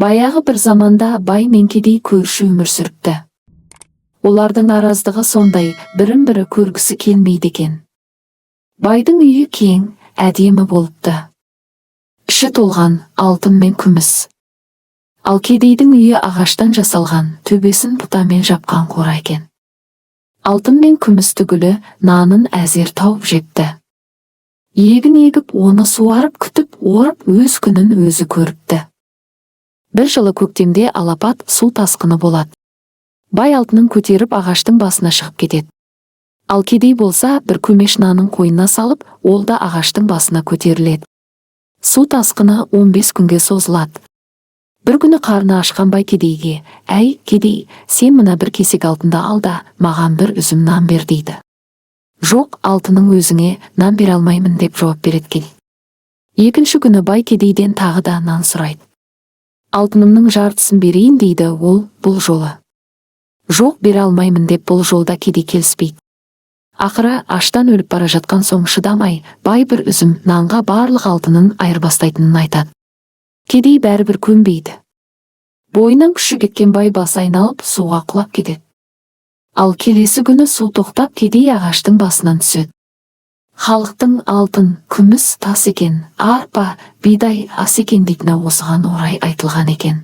Баяғы бір заманда бай мен кедей көрші өмір сүріпті. Олардың араздығы сондай, бірін-бірі көргісі келмейді екен. Байдың үйі кең, әдемі болыпты. Іші толған алтын мен күміс. Ал кедейдің үйі ағаштан жасалған, төбесін бұтамен жапқан қора екен. Алтын мен күміс түгілі нанын әзер тауып жепті. Егін егіп, оны суарып күтіп, орып өз күнін өзі көріпті. Бір жылы көктемде алапат су тасқыны болады. Бай алтынын көтеріп ағаштың басына шығып кетеді. Ал кедей болса бір көмеш нанын қойнына салып, ол да ағаштың басына көтеріледі. Су тасқыны 15 күнге созылады. Бір күні қарны ашқан бай кедейге: «Әй, кедей, сен мына бір кесек алтынды ал да, маған бір үзім нан бер» дейді. «Жоқ, алтының өзіңе нан бере алмаймын» деп жауап береді кедей. Екінші күні бай кедейден тағы да нан сұрайды. «Алтынымның жартысын берейін» дейді ол бұл жолы. «Жоқ, бере алмаймын» деп бұл жолда кедей келіспейді. Ақыры аштан өліп бара жатқан соң шыдамай, бай бір үзім нанға барлық алтынын айырбастайтынын айтады. Кедей бәрібір көнбейді. Бойынан күші кеткен бай басы айналып суға құлап кетеді. Ал келесі күні су тоқтап, кедей ағаштың басынан түседі. Халықтың алтын, күміс тас екен, арпа, бидай ас екен дейтіні осыған орай айтылған екен.